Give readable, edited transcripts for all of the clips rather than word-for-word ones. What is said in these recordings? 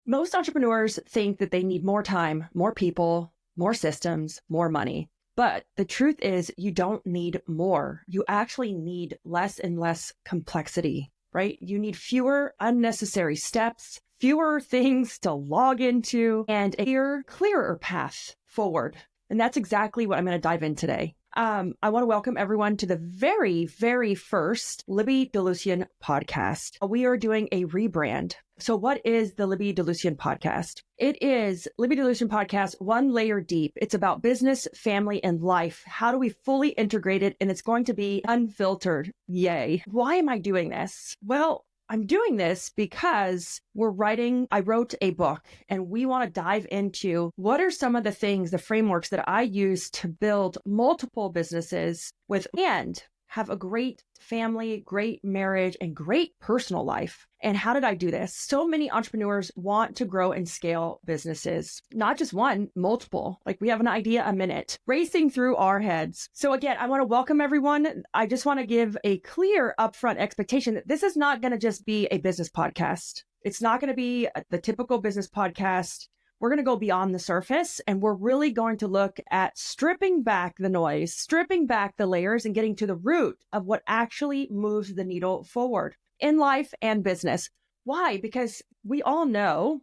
Most entrepreneurs think that they need more time, more people, more systems, more money. But the truth is you don't need more. You actually need less and less complexity, right? You need fewer unnecessary steps, fewer things to log into, and a clearer path forward. And that's exactly what I'm going to dive in today. I want to welcome everyone to the very, very first Libby DeLucien Podcast. We are doing a rebrand. So what is the Libby DeLucien Podcast? It is Libby DeLucien Podcast, one layer deep. It's about business, family, and life. How do we fully integrate it? And it's going to be unfiltered. Yay. Why am I doing this? Well, I'm doing this because I wrote a book, and we want to dive into what are some of the things, the frameworks that I use to build multiple businesses with and have a great family, great marriage, and great personal life. And how did I do this? So many entrepreneurs want to grow and scale businesses, not just one, multiple. Like we have an idea a minute racing through our heads. So again, I want to welcome everyone. I just want to give a clear upfront expectation that this is not going to just be a business podcast. It's not going to be the typical business podcast. We're going to go beyond the surface, and we're really going to look at stripping back the noise, stripping back the layers, and getting to the root of what actually moves the needle forward in life and business. Why? Because we all know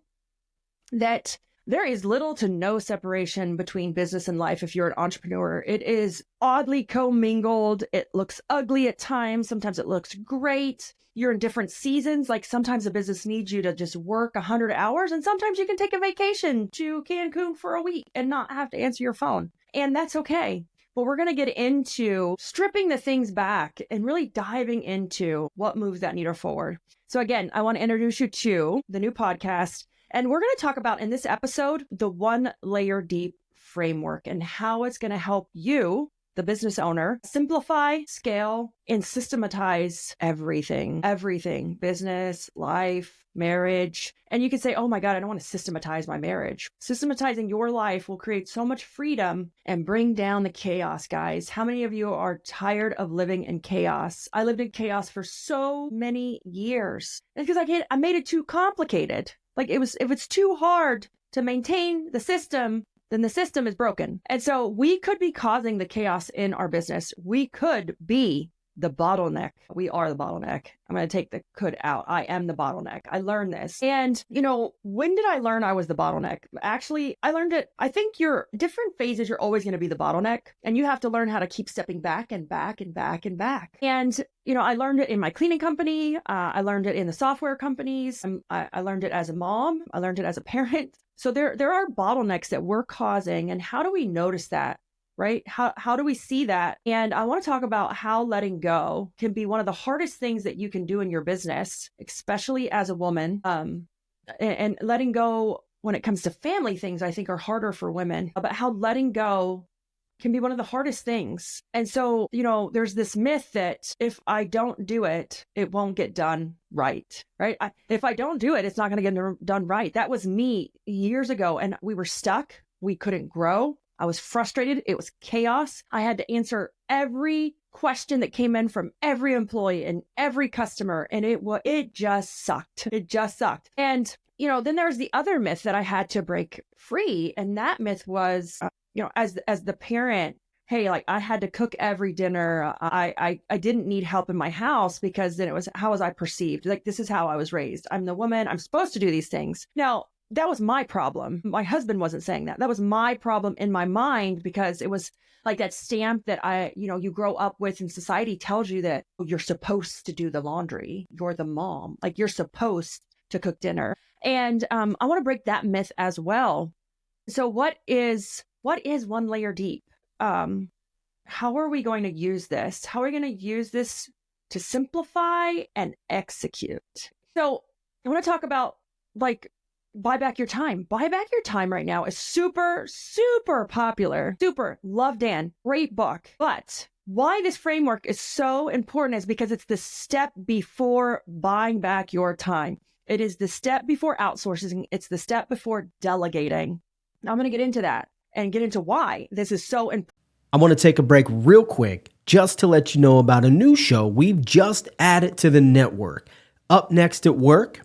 that there is little to no separation between business and life if you're an entrepreneur. It is oddly commingled. It looks ugly at times. Sometimes it looks great. You're in different seasons. Like sometimes a business needs you to just work 100 hours, and sometimes you can take a vacation to Cancun for a week and not have to answer your phone. And that's okay. But we're going to get into stripping the things back and really diving into what moves that needle forward. So again, I want to introduce you to the new podcast. And we're going to talk about in this episode, the one layer deep framework and how it's going to help you, the business owner, simplify, scale, and systematize everything, business, life, marriage. And you can say, oh my God, I don't want to systematize my marriage. Systematizing your life will create so much freedom and bring down the chaos, guys. How many of you are tired of living in chaos? I lived in chaos for so many years. It's because I made it too complicated. Like if it's too hard to maintain the system, then the system is broken. And so we could be causing the chaos in our business. We could be the bottleneck. We are the bottleneck. I'm going to take the could out. I am the bottleneck. I learned this. And, when did I learn I was the bottleneck? Actually, I learned it. I think you're different phases. You're always going to be the bottleneck, and you have to learn how to keep stepping back and back and back and back. And, I learned it in my cleaning company. I learned it in the software companies. I learned it as a mom. I learned it as a parent. So there are bottlenecks that we're causing. And how do we notice that? Right? How do we see that? And I want to talk about how letting go can be one of the hardest things that you can do in your business, especially as a woman. And letting go when it comes to family things, I think are harder for women, but how letting go can be one of the hardest things. And so, there's this myth that if I don't do it, it won't get done right? If I don't do it, it's not going to get done right. That was me years ago, and we were stuck. We couldn't grow. I was frustrated. It was chaos. I had to answer every question that came in from every employee and every customer. And it just sucked. It just sucked. And, then there's the other myth that I had to break free. And that myth was, as the parent, hey, like I had to cook every dinner. I didn't need help in my house because then it was, how was I perceived? Like, this is how I was raised. I'm the woman. I'm supposed to do these things. Now, that was my problem. My husband wasn't saying that. That was my problem in my mind, because it was like that stamp that you grow up with, and society tells you that you're supposed to do the laundry. You're the mom. Like you're supposed to cook dinner. And I want to break that myth as well. So what is one layer deep? How are we going to use this? How are we going to use this to simplify and execute? So I want to talk about buy back your time. Buy back your time right now is super, super popular. Super loved and great book. But why this framework is so important is because it's the step before buying back your time. It is the step before outsourcing. It's the step before delegating. Now I'm going to get into that and get into why this is so important. I want to take a break real quick just to let you know about a new show we've just added to the network. Up Next at Work,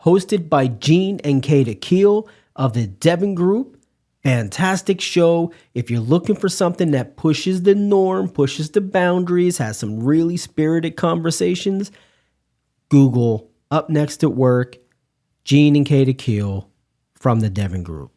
hosted by Gene and Kata Keel of the Devon Group. Fantastic show. If you're looking for something that pushes the norm, pushes the boundaries, has some really spirited conversations, Google Up Next at Work, Gene and Kata Keel from the Devon Group.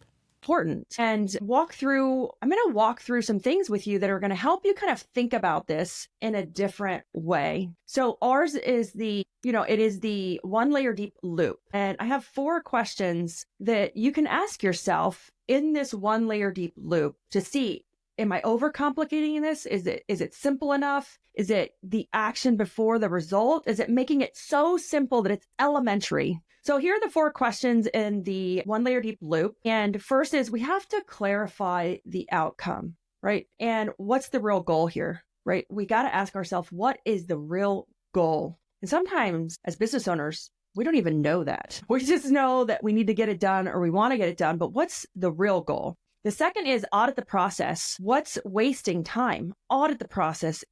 Important and I'm going to walk through some things with you that are going to help you kind of think about this in a different way. So ours is it is the 1 layer deep loop. And I have 4 questions that you can ask yourself in this 1 layer deep loop to see, am I overcomplicating this? Is it simple enough? Is it the action before the result? Is it making it so simple that it's elementary? So here are the 4 questions in the 1 layer deep loop. And first is we have to clarify the outcome, right? And what's the real goal here, right? We got to ask ourselves, what is the real goal? And sometimes as business owners, we don't even know that. We just know that we need to get it done or we want to get it done, but what's the real goal? The second is audit the process. What's wasting time? Audit the process.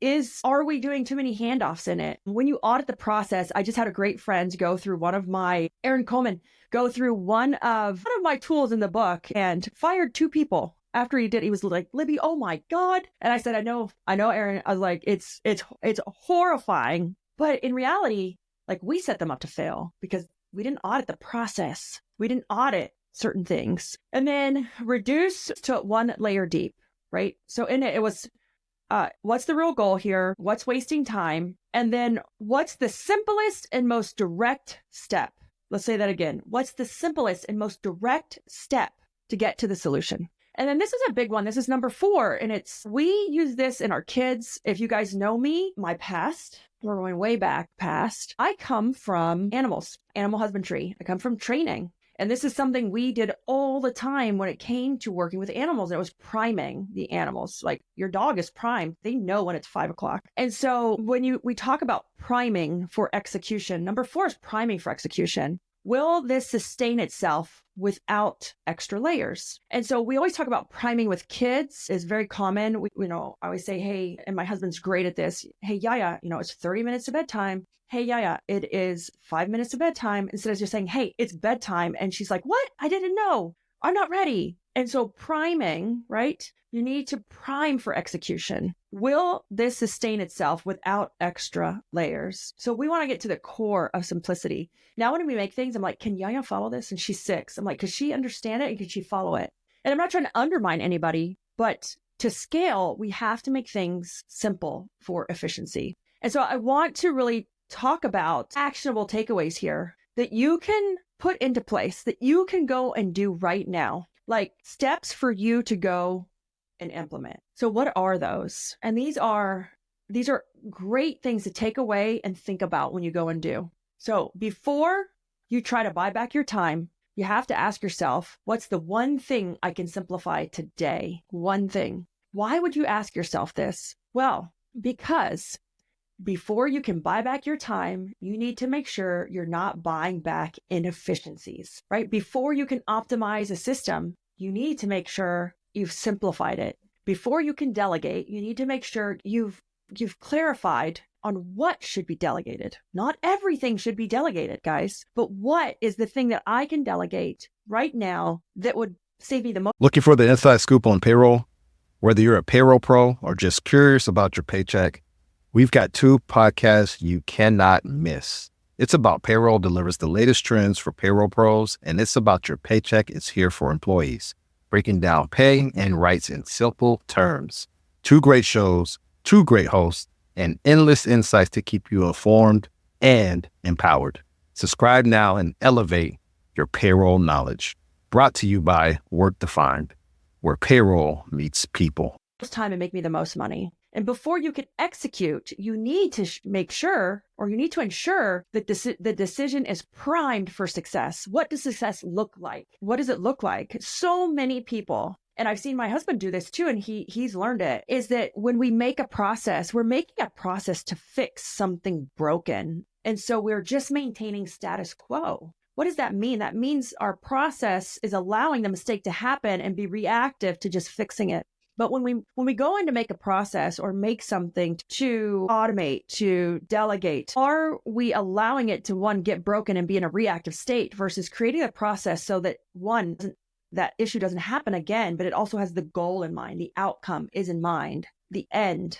Are we doing too many handoffs in it? When you audit the process, I just had a great friend go through Aaron Coleman, go through one of my tools in the book and fired 2 people. After he did, he was like, Libby, oh my God. And I said, I know, Aaron. I was like, it's horrifying. But in reality, like we set them up to fail because we didn't audit the process. We didn't audit certain things. And then reduce to 1 layer deep, right? So in it was, what's the real goal here? What's wasting time? And then what's the simplest and most direct step? Let's say that again. What's the simplest and most direct step to get to the solution? And then this is a big one. This is number 4. And we use this in our kids. If you guys know me, my past, we're going way back past. I come from animal husbandry. I come from training. And this is something we did all the time when it came to working with animals. And it was priming the animals. Like your dog is primed. They know when it's 5 o'clock. And so when we talk about priming for execution, number 4 is priming for execution. Will this sustain itself without extra layers? And so we always talk about priming with kids is very common. I always say, hey, and my husband's great at this. Hey, Yaya, it's 30 minutes to bedtime. Hey, Yaya, it is 5 minutes to bedtime. Instead of just saying, hey, it's bedtime. And she's like, what? I didn't know. I'm not ready. And so priming, right? You need to prime for execution. Will this sustain itself without extra layers? So we want to get to the core of simplicity. Now, when we make things, I'm like, can Yaya follow this? And she's 6. I'm like, could she understand it? And could she follow it? And I'm not trying to undermine anybody, but to scale, we have to make things simple for efficiency. And so I want to really talk about actionable takeaways here that you can put into place, that you can go and do right now, like steps for you to go and implement. So what are those? And these are great things to take away and think about when you go and do. So before you try to buy back your time, you have to ask yourself, what's the one thing I can simplify today? One thing. Why would you ask yourself this? Well, because before you can buy back your time, you need to make sure you're not buying back inefficiencies, right? Before you can optimize a system, you need to make sure you've simplified it. Before you can delegate, you need to make sure you've clarified on what should be delegated. Not everything should be delegated, guys, but what is the thing that I can delegate right now that would save me the most? Looking for the inside scoop on payroll? Whether you're a payroll pro or just curious about your paycheck, we've got 2 podcasts you cannot miss. It's about payroll delivers the latest trends for payroll pros, and it's about your paycheck is here for employees, breaking down pay and rights in simple terms. 2 great shows, 2 great hosts, and endless insights to keep you informed and empowered. Subscribe now and elevate your payroll knowledge. Brought to you by Work Defined, where payroll meets people. Time and make me the most money. And before you can execute, you need to make sure, or you need to ensure that the decision is primed for success. What does success look like? What does it look like? So many people, and I've seen my husband do this too, and he's learned it, is that when we make a process, we're making a process to fix something broken. And so we're just maintaining status quo. What does that mean? That means our process is allowing the mistake to happen and be reactive to just fixing it. But when we go in to make a process or make something to automate, to delegate, are we allowing it to, one, get broken and be in a reactive state versus creating a process so that, one, that issue doesn't happen again, but it also has the goal in mind, the outcome is in mind, the end.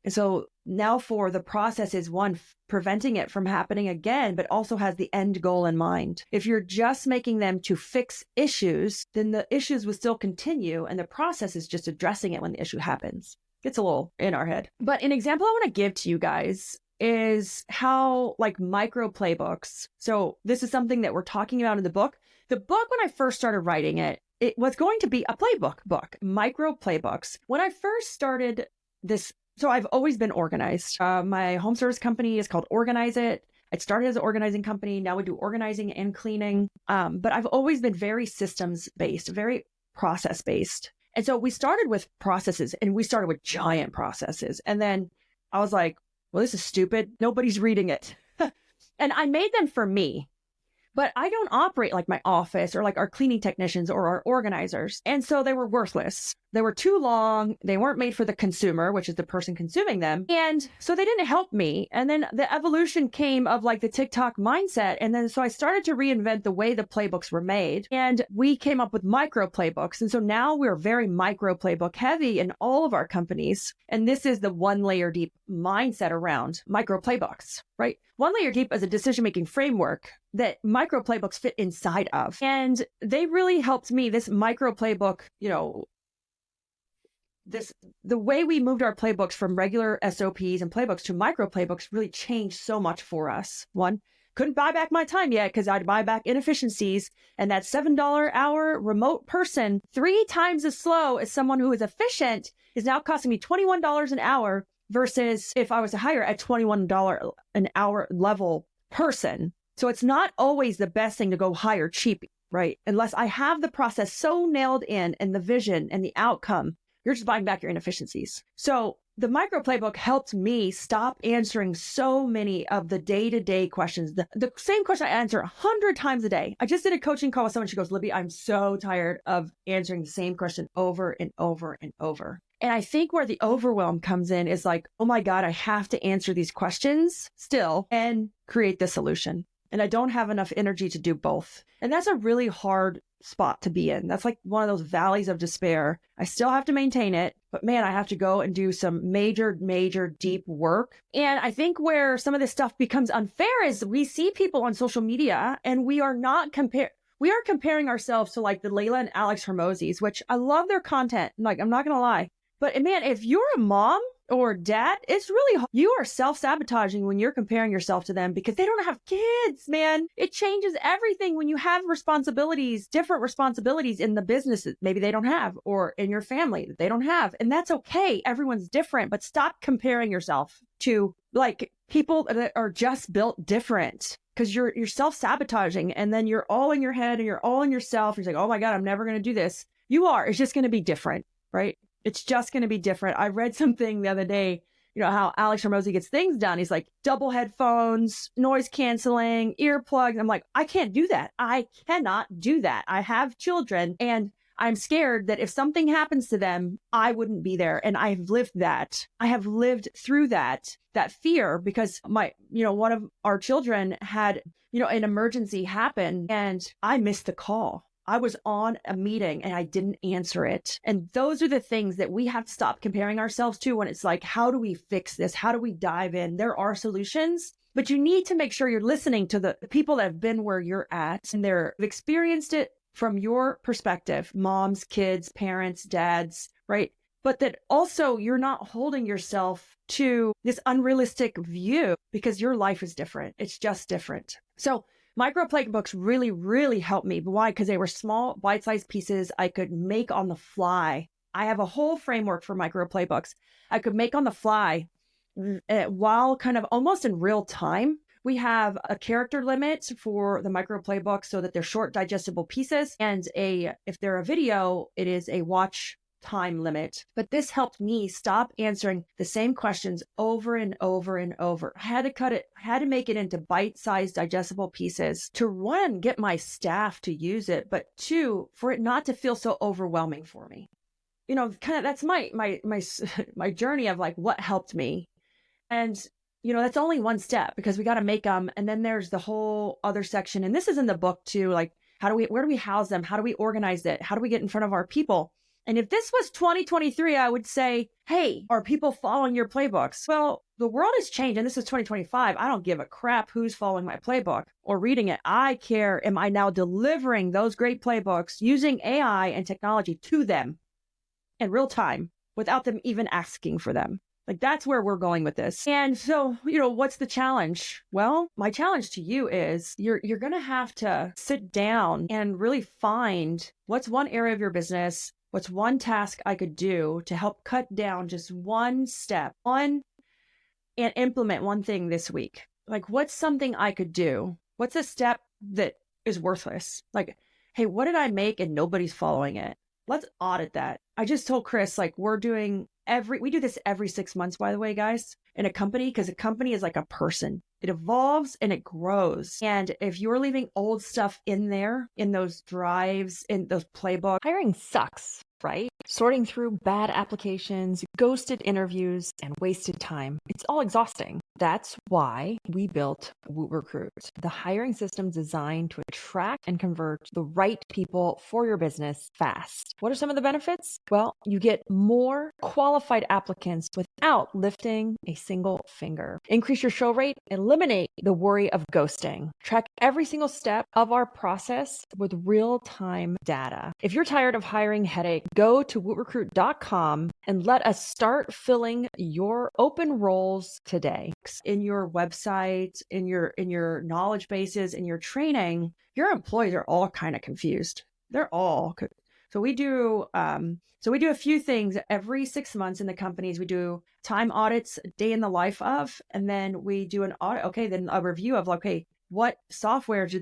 And so now for the process is, one, preventing it from happening again, but also has the end goal in mind. If you're just making them to fix issues, then the issues will still continue and the process is just addressing it when the issue happens. It's a little in our head. But an example I want to give to you guys is how, like, micro playbooks. So this is something that we're talking about in the book. The book, when I first started writing it, it was going to be a playbook book, micro playbooks. When I first started this, so I've always been organized. My home service company is called Organize It. It started as an organizing company. Now we do organizing and cleaning. But I've always been very systems based, very process based. And so we started with processes, and we started with giant processes. And then I was like, well, this is stupid. Nobody's reading it. And I made them for me. But I don't operate like my office or like our cleaning technicians or our organizers. And so they were worthless. They were too long. They weren't made for the consumer, which is the person consuming them. And so they didn't help me. And then the evolution came of like the TikTok mindset. And then so I started to reinvent the way the playbooks were made. And we came up with micro playbooks. And so now we're very micro playbook heavy in all of our companies. And this is the one layer deep mindset around micro playbooks, right? One layer deep is a decision-making framework that micro playbooks fit inside of. And they really helped me. This micro playbook, the way we moved our playbooks from regular SOPs and playbooks to micro playbooks really changed so much for us. One, couldn't buy back my time yet because I'd buy back inefficiencies. And that $7 hour remote person, 3 times as slow as someone who is efficient, is now costing me $21 an hour versus if I was to hire a $21 an hour level person. So it's not always the best thing to go hire cheap, right? Unless I have the process so nailed in and the vision and the outcome, you're just buying back your inefficiencies. So the micro playbook helped me stop answering so many of the day-to-day questions. The same question I answer 100 times a day. I just did a coaching call with someone. She goes, Libby, I'm so tired of answering the same question over and over and over. And I think where the overwhelm comes in is like, oh my God, I have to answer these questions still and create the solution. And I don't have enough energy to do both. And that's a really hard spot to be in. That's like one of those valleys of despair. I still have to maintain it, but man, I have to go and do some major deep work. And I think where some of this stuff becomes unfair is we see people on social media and we are comparing ourselves to like the Layla and Alex Hermosis, which I love their content. Like, I'm not going to lie. But man, if you're a mom or dad, it's really hard. You are self-sabotaging when you're comparing yourself to them because they don't have kids, man. It changes everything when you have responsibilities, different responsibilities in the business that maybe they don't have, or in your family that they don't have. And that's okay. Everyone's different, but stop comparing yourself to like people that are just built different. Because you're self-sabotaging and then you're all in your head and you're all in yourself. You're like, oh my God, I'm never going to do this. You are. It's just going to be different, right? It's just going to be different. I read something the other day, how Alex Hormozi gets things done. He's like double headphones, noise canceling, earplugs. I'm like, I can't do that. I cannot do that. I have children and I'm scared that if something happens to them, I wouldn't be there. And I've lived that. I have lived through that fear because one of our children had, an emergency happen and I missed the call. I was on a meeting and I didn't answer it. And those are the things that we have to stop comparing ourselves to when it's like, how do we fix this? How do we dive in? There are solutions, but you need to make sure you're listening to the people that have been where you're at and they've experienced it from your perspective, moms, kids, parents, dads, right? But that also you're not holding yourself to this unrealistic view because your life is different. It's just different. So micro playbooks really, really helped me. Why? Because they were small, bite-sized pieces I could make on the fly. I have a whole framework for micro playbooks I could make on the fly while kind of almost in real time. We have a character limit for the micro playbooks so that they're short, digestible pieces. And if they're a video, it is a watch time limit. But this helped me stop answering the same questions over and over and over. I had to make it into bite-sized digestible pieces to one, get my staff to use it, but two, for it not to feel so overwhelming for me. kind of that's my journey of like what helped me. And, that's only one step because we got to make them. And then there's the whole other section. And this is in the book too. Like, where do we house them? How do we organize it? How do we get in front of our people? And if this was 2023, I would say, hey, are people following your playbooks? Well, the world has changed and this is 2025. I don't give a crap who's following my playbook or reading it. I care. Am I now delivering those great playbooks using AI and technology to them in real time without them even asking for them? Like, that's where we're going with this. And so, what's the challenge? Well, my challenge to you is you're going to have to sit down and really find what's one area of your business, what's one task I could do to help cut down just one step, and implement one thing this week. Like, what's something I could do? What's a step that is worthless? Like, hey, what did I make and nobody's following it? Let's audit that. I just told Chris, like, we do this every 6 months, by the way, guys, in a company, because a company is like a person. It evolves and it grows. And if you're leaving old stuff in there, in those drives, in those playbooks, hiring sucks, right? Sorting through bad applications, ghosted interviews, and wasted time. It's all exhausting. That's why we built WootRecruit, the hiring system designed to attract and convert the right people for your business fast. What are some of the benefits? Well, you get more qualified applicants without lifting a single finger. Increase your show rate, eliminate the worry of ghosting. Track every single step of our process with real-time data. If you're tired of hiring headache, go to wootrecruit.com and let us start filling your open roles today. In your website, in your knowledge bases, in your training, your employees are all kind of confused. They're all so we do a few things every 6 months in the companies. We do time audits, day in the life of, and then we do an audit. Okay, then a review of, okay, what software do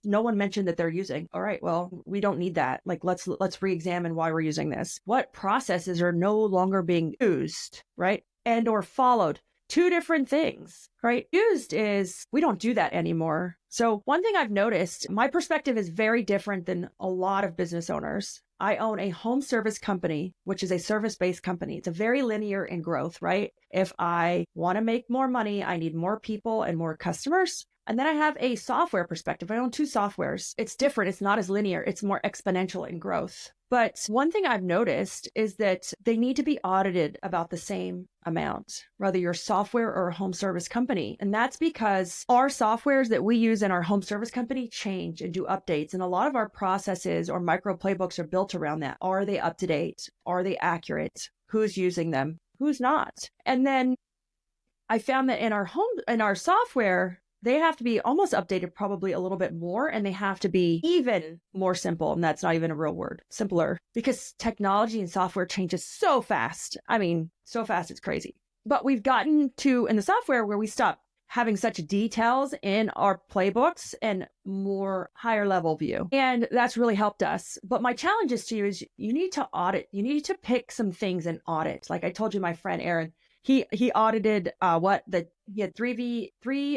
no one mentioned that they're using? All right, well, we don't need that. Like, let's re-examine why we're using this. What processes are no longer being used, right? And or followed. Two different things, right? Used is, we don't do that anymore. So one thing I've noticed, my perspective is very different than a lot of business owners. I own a home service company, which is a service-based company. It's a very linear in growth, right? If I want to make more money, I need more people and more customers. And then I have a software perspective. I own two softwares. It's different. It's not as linear. It's more exponential in growth. But one thing I've noticed is that they need to be audited about the same amount, whether you're software or a home service company. And that's because our softwares that we use in our home service company change and do updates. And a lot of our processes or micro playbooks are built around that. Are they up to date? Are they accurate? Who's using them? Who's not? And then I found that in our software, they have to be almost updated probably a little bit more, and they have to be even more simple. And that's not even a real word, simpler, because technology and software changes so fast. I mean, so fast, it's crazy. But we've gotten to in the software where we stop having such details in our playbooks and more higher level view. And that's really helped us. But my challenge is to you is you need to audit. You need to pick some things and audit. Like I told you, my friend Aaron, he audited he had three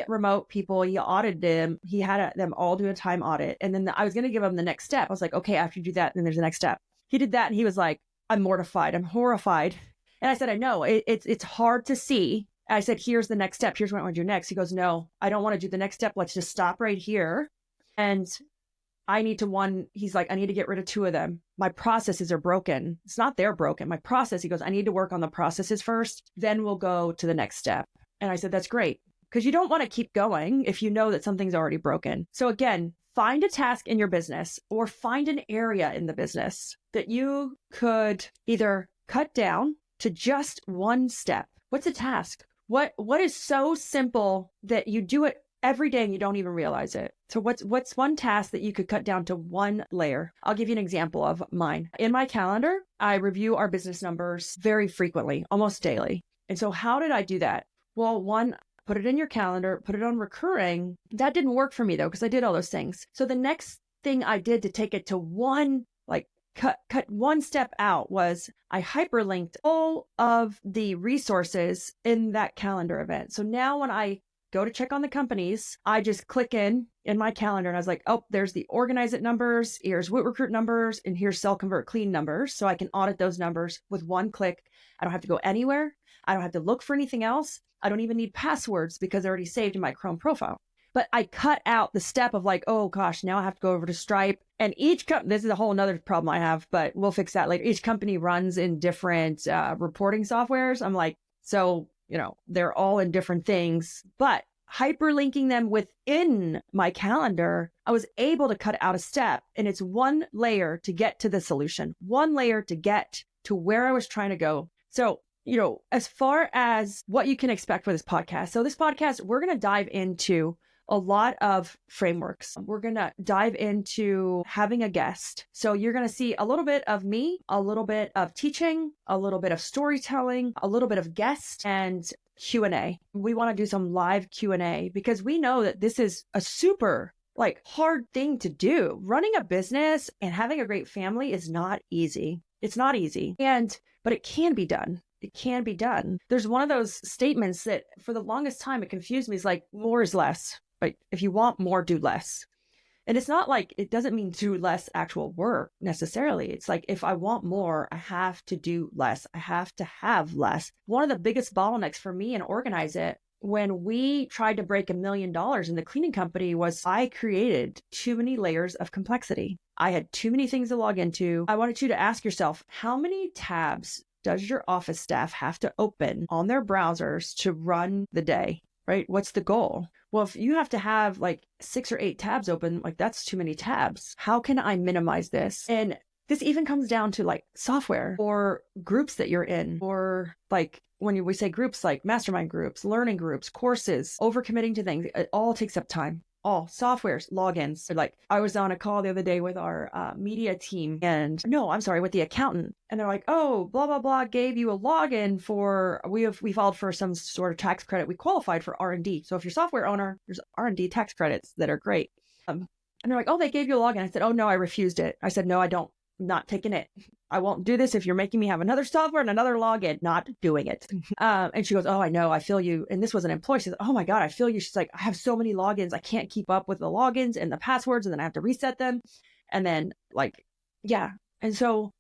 remote people. He audited them. He had them all do a time audit. And then I was going to give him the next step. I was like, okay, after you do that, then there's the next step. He did that. And he was like, I'm mortified. I'm horrified. And I said, I know it's hard to see. I said, here's the next step. Here's what I want to do next. He goes, no, I don't want to do the next step. Let's just stop right here. And he's like, I need to get rid of two of them. My processes are broken. It's not they're broken. My process, he goes, I need to work on the processes first. Then we'll go to the next step. And I said, that's great. Because you don't want to keep going if you know that something's already broken. So again, find a task in your business or find an area in the business that you could either cut down to just one step. What's a task? What is so simple that you do it every day and you don't even realize it? So what's one task that you could cut down to one layer? I'll give you an example of mine. In my calendar, I review our business numbers very frequently, almost daily. And so how did I do that? Well, one, put it in your calendar, put it on recurring. That didn't work for me though, because I did all those things. So the next thing I did to take it to one, like cut one step out, was I hyperlinked all of the resources in that calendar event. So now when I go to check on the companies, I just click in my calendar and I was like, oh, there's the Organize It numbers, here's Woot Recruit numbers, and here's Sell Convert Clean numbers. So I can audit those numbers with one click. I don't have to go anywhere. I don't have to look for anything else. I don't even need passwords because they're already saved in my Chrome profile. But I cut out the step of like, oh gosh, now I have to go over to Stripe. And each this is a whole nother problem I have, but we'll fix that later. Each company runs in different reporting softwares. I'm like, so, they're all in different things, but hyperlinking them within my calendar, I was able to cut out a step. And it's one layer to get to the solution, one layer to get to where I was trying to go. So, as far as what you can expect for this podcast. So this podcast, we're going to dive into a lot of frameworks. We're going to dive into having a guest. So you're going to see a little bit of me, a little bit of teaching, a little bit of storytelling, a little bit of guest, and Q&A. We want to do some live Q&A because we know that this is a super hard thing to do. Running a business and having a great family is not easy. It's not easy. But it can be done. It can be done. There's one of those statements that for the longest time, it confused me. It's like, more is less. Like, if you want more, do less. And it's not like, it doesn't mean do less actual work necessarily. It's like, if I want more, I have to do less. I have to have less. One of the biggest bottlenecks for me and Organize It, when we tried to break $1 million in the cleaning company, was I created too many layers of complexity. I had too many things to log into. I wanted you to ask yourself, how many tabs does your office staff have to open on their browsers to run the day, right? What's the goal? Well, if you have to have 6 or 8 tabs open, that's too many tabs. How can I minimize this? And this even comes down to software or groups that you're in, or when we say groups, like mastermind groups, learning groups, courses, overcommitting to things, it all takes up time. All softwares, logins. I was on a call the other day with our media team with the accountant. And they're like, oh, blah, blah, blah, gave you a login for, we filed for some sort of tax credit. We qualified for R&D. So if you're a software owner, there's R&D tax credits that are great. And they're like, oh, they gave you a login. I said, oh, no, I refused it. I said, no, I don't. I'm not taking it. I won't do this if you're making me have another software and another login. Not doing it. And she goes, oh, I know. I feel you. And this was an employee. She says, oh my God, I feel you. She's like, I have so many logins. I can't keep up with the logins and the passwords. And then I have to reset them. And then yeah. And so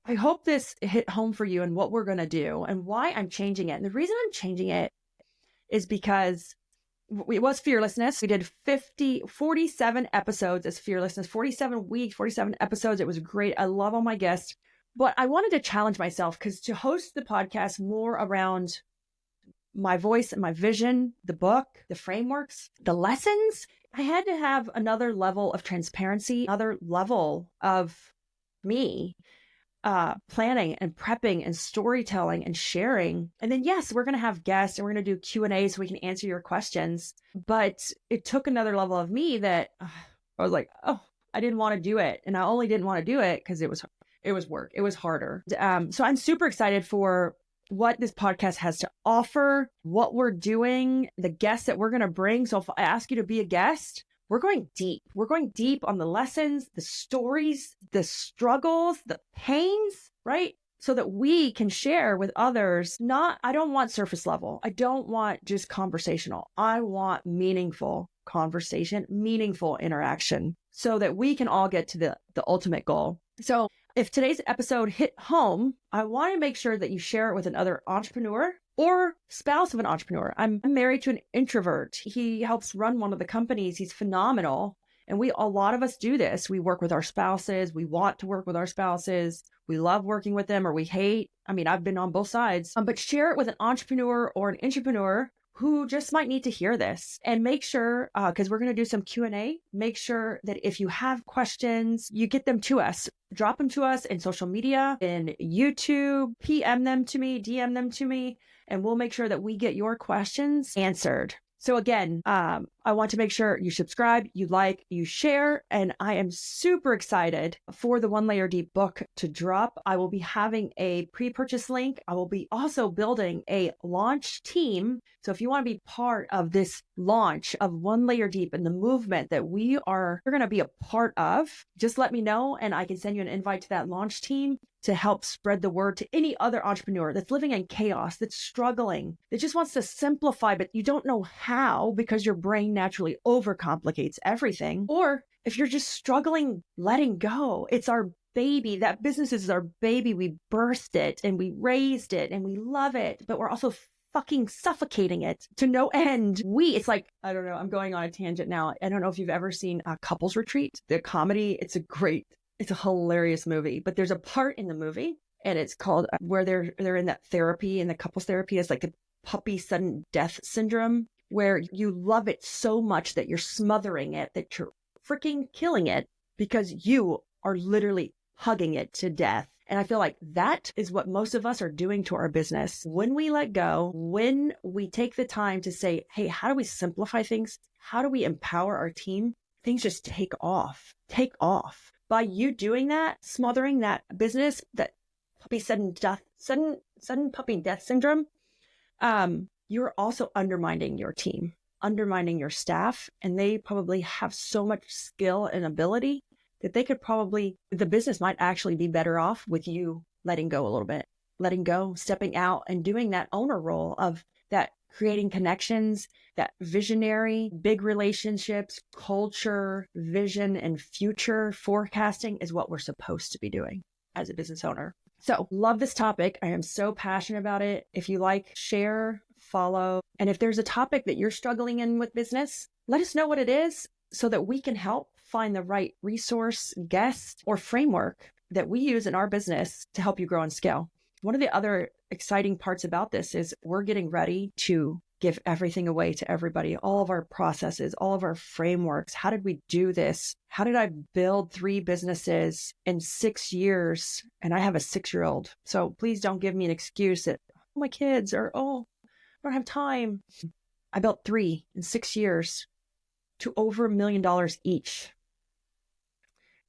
I hope this hit home for you and what we're going to do and why I'm changing it. And the reason I'm changing it is because it was Fearlessness. We did 47 episodes as Fearlessness, 47 weeks, 47 episodes. It was great. I love all my guests, but I wanted to challenge myself because to host the podcast more around my voice and my vision, the book, the frameworks, the lessons, I had to have another level of transparency, another level of me planning and prepping and storytelling and sharing. And then, yes, we're going to have guests and we're going to do Q&A so we can answer your questions. But it took another level of me that I was like, oh, I didn't want to do it. And I only didn't want to do it because it was work. It was harder. So I'm super excited for what this podcast has to offer, what we're doing, the guests that we're going to bring. So if I ask you to be a guest, we're going deep. We're going deep on the lessons, the stories, the struggles, the pains, right? So that we can share with others. I don't want surface level. I don't want just conversational. I want meaningful conversation, meaningful interaction so that we can all get to the ultimate goal. So if today's episode hit home, I want to make sure that you share it with another entrepreneur or spouse of an entrepreneur. I'm married to an introvert. He helps run one of the companies. He's phenomenal. And a lot of us do this. We work with our spouses. We want to work with our spouses. We love working with them or we hate. I mean, I've been on both sides, but share it with an entrepreneur or an intrapreneur who just might need to hear this. And make sure, because we're going to do some Q&A, make sure that if you have questions, you get them to us. Drop them to us in social media, in YouTube, PM them to me, DM them to me, and we'll make sure that we get your questions answered. So again, I want to make sure you subscribe, you like, you share, and I am super excited for the One Layer Deep book to drop. I will be having a pre-purchase link. I will be also building a launch team. So if you want to be part of this launch of One Layer Deep and the movement that you're going to be a part of, just let me know and I can send you an invite to that launch team to help spread the word to any other entrepreneur that's living in chaos, that's struggling, that just wants to simplify, but you don't know how because your brain naturally overcomplicates everything. Or if you're just struggling letting go, it's our baby. That business is our baby. We birthed it and we raised it and we love it, but we're also fucking suffocating it to no end. It's like, I don't know, I'm going on a tangent now. I don't know if you've ever seen a Couples Retreat, the comedy. It's a hilarious movie, but there's a part in the movie and it's called where they're in that therapy, and the couples therapy is like the puppy sudden death syndrome, where you love it so much that you're smothering it, that you're freaking killing it because you are literally hugging it to death. And I feel like that is what most of us are doing to our business. When we let go, when we take the time to say, hey, how do we simplify things? How do we empower our team? Things just take off. By you doing that, smothering that business, that puppy sudden puppy death syndrome, you're also undermining your team, undermining your staff, and they probably have so much skill and ability that the business might actually be better off with you letting go a little bit, letting go, stepping out and doing that owner role of that, creating connections, that visionary, big relationships, culture, vision, and future forecasting is what we're supposed to be doing as a business owner. So love this topic. I am so passionate about it. If you like, share, follow. And if there's a topic that you're struggling in with business, let us know what it is so that we can help find the right resource, guest, or framework that we use in our business to help you grow and scale. One of the other exciting parts about this is we're getting ready to give everything away to everybody, all of our processes, all of our frameworks. How did we do this? How did I build 3 businesses in 6 years? And I have a 6-year-old. So please don't give me an excuse that, oh, my kids, or, oh, I don't have time. I built 3 in 6 years to over $1 million each.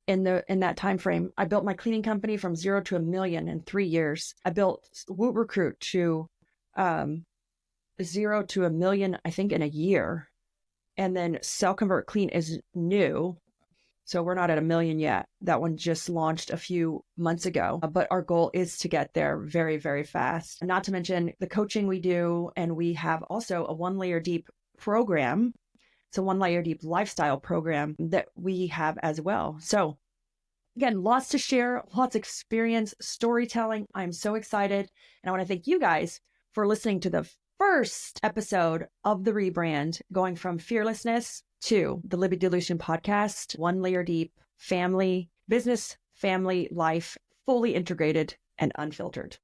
In that time frame, I built my cleaning company from 0 to $1 million in 3 years. I built Woot Recruit to 0 to $1 million, I think, in a year. And then Sell Convert Clean is new, so we're not at $1 million yet. That one just launched a few months ago, but our goal is to get there very, very fast. Not to mention the coaching we do, and we have also a One Layer Deep program. It's a One Layer Deep lifestyle program that we have as well. So again, lots to share, lots of experience, storytelling. I'm so excited. And I want to thank you guys for listening to the first episode of the rebrand, going from Fearlessness to the Libby DeLucien Podcast, One Layer Deep, family, business, family, life, fully integrated and unfiltered.